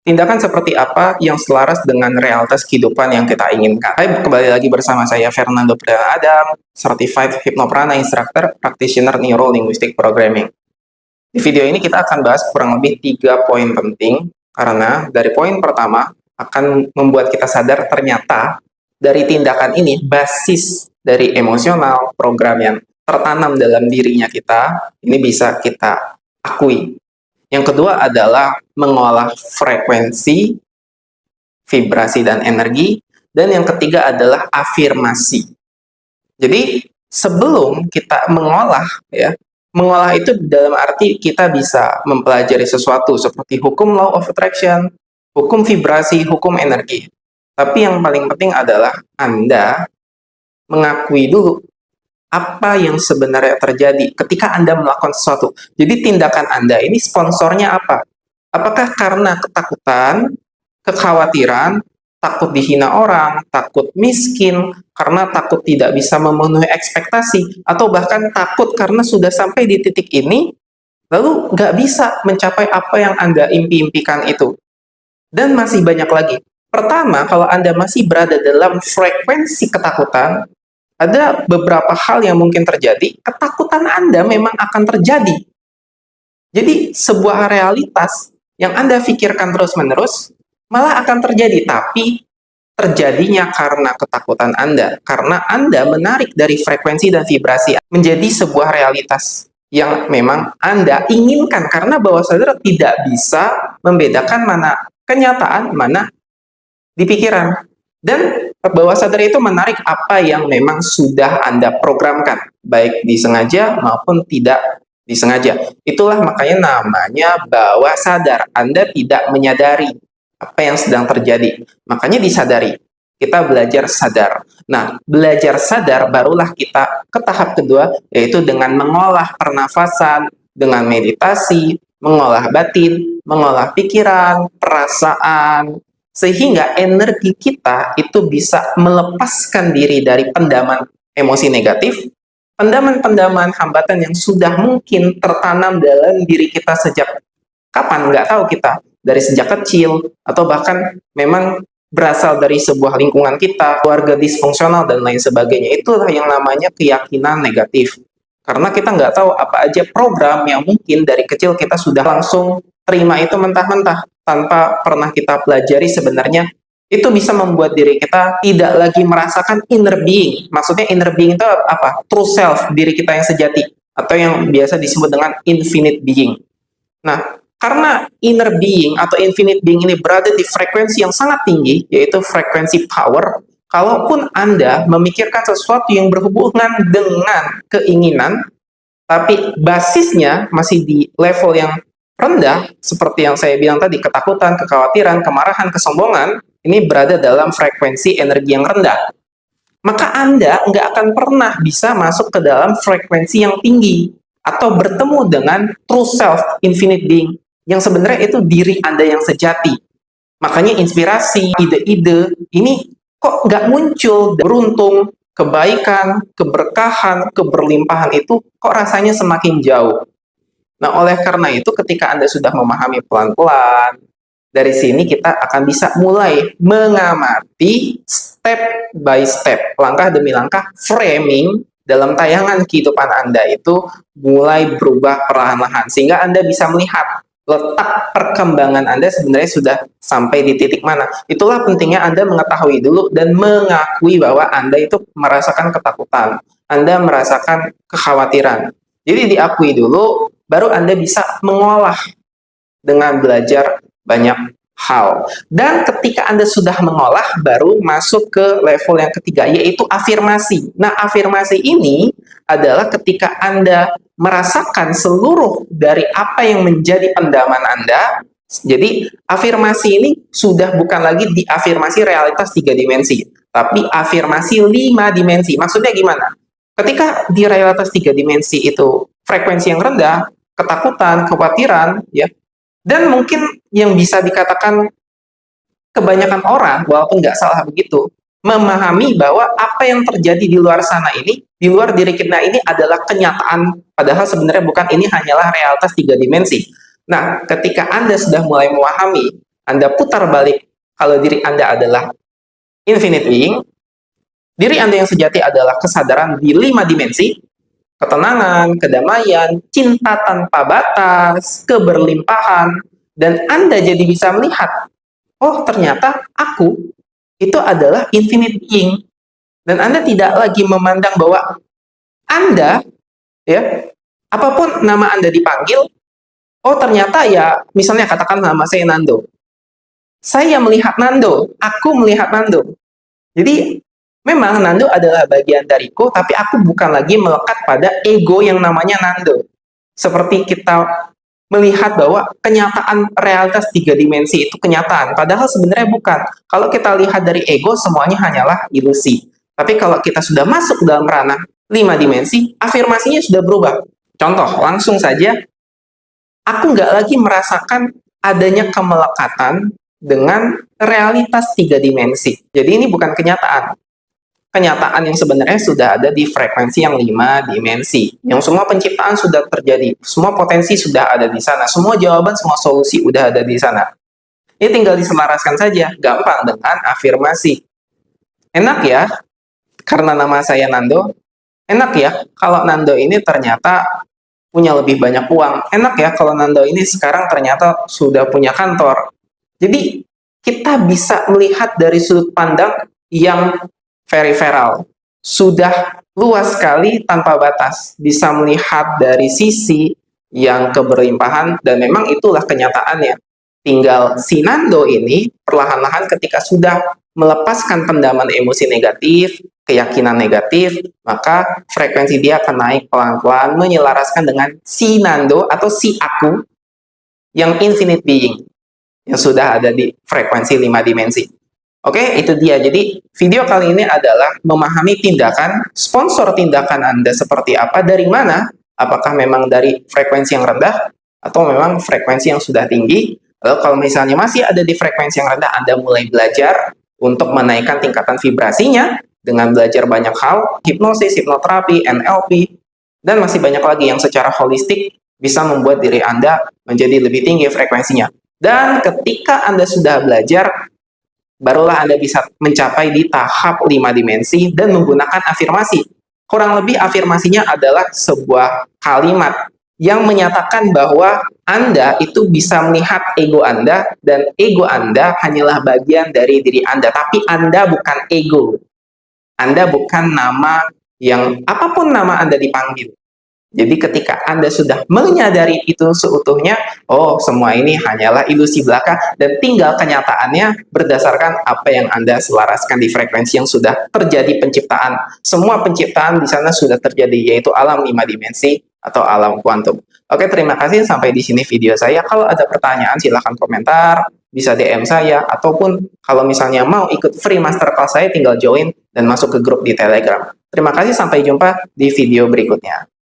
Tindakan seperti apa yang selaras dengan realitas kehidupan yang kita inginkan? Hai, kembali lagi bersama saya Fernando Pradana Adam, Certified Hypnoprana Instructor, Practitioner Neuro Linguistic Programming. Di video ini kita akan bahas kurang lebih 3 poin penting, karena dari poin pertama akan membuat kita sadar ternyata dari tindakan ini basis dari emosional, program yang tertanam dalam dirinya kita, ini bisa kita akui. Yang kedua adalah mengolah frekuensi, vibrasi, dan energi. Dan yang ketiga adalah afirmasi. Jadi sebelum kita mengolah, mengolah itu dalam arti kita bisa mempelajari sesuatu seperti hukum law of attraction, hukum vibrasi, hukum energi. Tapi yang paling penting adalah Anda mengakui dulu apa yang sebenarnya terjadi ketika Anda melakukan sesuatu. Jadi tindakan Anda ini sponsornya apa? Apakah karena ketakutan, kekhawatiran, takut dihina orang, takut miskin, karena takut tidak bisa memenuhi ekspektasi, atau bahkan takut karena sudah sampai di titik ini, lalu nggak bisa mencapai apa yang Anda impi-impikan itu. Dan masih banyak lagi. Pertama, kalau Anda masih berada dalam frekuensi ketakutan, ada beberapa hal yang mungkin terjadi, ketakutan Anda memang akan terjadi. Jadi, sebuah realitas yang Anda pikirkan terus-menerus, malah akan terjadi, tapi terjadinya karena ketakutan Anda, karena Anda menarik dari frekuensi dan vibrasi menjadi sebuah realitas yang memang Anda inginkan, karena bawah sadar tidak bisa membedakan mana kenyataan, mana di pikiran. Dan bawah sadar itu menarik apa yang memang sudah Anda programkan, baik disengaja maupun tidak disengaja. Itulah makanya namanya bawah sadar. Anda tidak menyadari apa yang sedang terjadi. Makanya disadari. Kita belajar sadar. Nah, belajar sadar barulah kita ke tahap kedua, yaitu dengan mengolah pernafasan, dengan meditasi, mengolah batin, mengolah pikiran, perasaan, sehingga energi kita itu bisa melepaskan diri dari pendaman emosi negatif, pendaman-pendaman hambatan yang sudah mungkin tertanam dalam diri kita sejak kapan, nggak tahu kita, dari sejak kecil, atau bahkan memang berasal dari sebuah lingkungan kita, keluarga disfungsional, dan lain sebagainya. Itulah yang namanya keyakinan negatif. Karena kita nggak tahu apa aja program yang mungkin dari kecil kita sudah langsung terima itu mentah-mentah, tanpa pernah kita pelajari sebenarnya itu bisa membuat diri kita tidak lagi merasakan inner being. Maksudnya inner being itu apa? True self, diri kita yang sejati, atau yang biasa disebut dengan infinite being. Nah, karena inner being atau infinite being ini berada di frekuensi yang sangat tinggi, yaitu frekuensi power, kalaupun Anda memikirkan sesuatu yang berhubungan dengan keinginan, tapi basisnya masih di level yang rendah, seperti yang saya bilang tadi, ketakutan, kekhawatiran, kemarahan, kesombongan, ini berada dalam frekuensi energi yang rendah. Maka Anda nggak akan pernah bisa masuk ke dalam frekuensi yang tinggi, atau bertemu dengan true self, infinite being, yang sebenarnya itu diri Anda yang sejati. Makanya inspirasi, ide-ide, ini kok nggak muncul, beruntung, kebaikan, keberkahan, keberlimpahan itu kok rasanya semakin jauh. Nah, oleh karena itu ketika Anda sudah memahami pelan-pelan, dari sini kita akan bisa mulai mengamati step by step, langkah demi langkah, framing dalam tayangan kehidupan Anda itu mulai berubah perlahan-lahan, sehingga Anda bisa melihat letak perkembangan Anda sebenarnya sudah sampai di titik mana. Itulah pentingnya Anda mengetahui dulu dan mengakui bahwa Anda itu merasakan ketakutan, Anda merasakan kekhawatiran. Jadi diakui dulu, baru Anda bisa mengolah dengan belajar banyak hal. Dan ketika Anda sudah mengolah, baru masuk ke level yang ketiga, yaitu afirmasi. Nah, afirmasi ini adalah ketika Anda merasakan seluruh dari apa yang menjadi pendaman Anda. Jadi, afirmasi ini sudah bukan lagi di afirmasi realitas 3 dimensi, tapi afirmasi 5 dimensi. Maksudnya gimana? Ketika di realitas 3 dimensi itu frekuensi yang rendah, ketakutan, kekhawatiran, ya, dan mungkin yang bisa dikatakan kebanyakan orang, walaupun nggak salah begitu, memahami bahwa apa yang terjadi di luar sana ini, di luar diri kita ini adalah kenyataan, padahal sebenarnya bukan, ini hanyalah realitas 3 dimensi. Nah, ketika Anda sudah mulai memahami Anda putar balik kalau diri Anda adalah infinite being, diri Anda yang sejati adalah kesadaran di 5 dimensi, ketenangan, kedamaian, cinta tanpa batas, keberlimpahan, dan Anda jadi bisa melihat, oh ternyata aku itu adalah infinite being. Dan Anda tidak lagi memandang bahwa Anda, ya, apapun nama Anda dipanggil, oh ternyata ya, misalnya katakan nama saya Nando. Saya melihat Nando, aku melihat Nando. Jadi, memang Nando adalah bagian dariku, tapi aku bukan lagi melekat pada ego yang namanya Nando. Seperti kita melihat bahwa kenyataan realitas 3 dimensi itu kenyataan, padahal sebenarnya bukan. Kalau kita lihat dari ego, semuanya hanyalah ilusi. Tapi kalau kita sudah masuk dalam ranah 5 dimensi, afirmasinya sudah berubah. Contoh, langsung saja, aku nggak lagi merasakan adanya kemelekatan dengan realitas 3 dimensi. Jadi ini bukan kenyataan. Kenyataan yang sebenarnya sudah ada di frekuensi yang 5 dimensi. Yang semua penciptaan sudah terjadi. Semua potensi sudah ada di sana. Semua jawaban, semua solusi sudah ada di sana. Ini tinggal diselaraskan saja. Gampang dengan afirmasi. Enak ya, karena nama saya Nando. Enak ya, kalau Nando ini ternyata punya lebih banyak uang. Enak ya, kalau Nando ini sekarang ternyata sudah punya kantor. Jadi, kita bisa melihat dari sudut pandang yang peripheral. Sudah luas sekali tanpa batas. Bisa melihat dari sisi yang keberlimpahan, dan memang itulah kenyataannya. Tinggal si Nando ini, perlahan-lahan ketika sudah melepaskan pendaman emosi negatif, keyakinan negatif, maka frekuensi dia akan naik pelan-pelan, menyelaraskan dengan si Nando atau si aku yang infinite being, yang sudah ada di frekuensi 5 dimensi. Oke, itu dia. Jadi, video kali ini adalah memahami tindakan, sponsor tindakan Anda seperti apa, dari mana, apakah memang dari frekuensi yang rendah, atau memang frekuensi yang sudah tinggi. Lalu kalau misalnya masih ada di frekuensi yang rendah, Anda mulai belajar untuk menaikkan tingkatan vibrasinya, dengan belajar banyak hal, hipnosis, hipnoterapi, NLP, dan masih banyak lagi yang secara holistik bisa membuat diri Anda menjadi lebih tinggi frekuensinya. Dan ketika Anda sudah belajar, barulah Anda bisa mencapai di tahap 5 dimensi dan menggunakan afirmasi. Kurang lebih afirmasinya adalah sebuah kalimat yang menyatakan bahwa Anda itu bisa melihat ego Anda, dan ego Anda hanyalah bagian dari diri Anda, tapi Anda bukan ego. Anda bukan nama yang apapun nama Anda dipanggil. Jadi ketika Anda sudah menyadari itu seutuhnya, oh semua ini hanyalah ilusi belaka, dan tinggal kenyataannya berdasarkan apa yang Anda selaraskan di frekuensi yang sudah terjadi penciptaan. Semua penciptaan di sana sudah terjadi, yaitu alam 5 dimensi atau alam kuantum. Oke, terima kasih. Sampai di sini video saya. Kalau ada pertanyaan silahkan komentar, bisa DM saya, ataupun kalau misalnya mau ikut free masterclass saya tinggal join dan masuk ke grup di Telegram. Terima kasih, sampai jumpa di video berikutnya.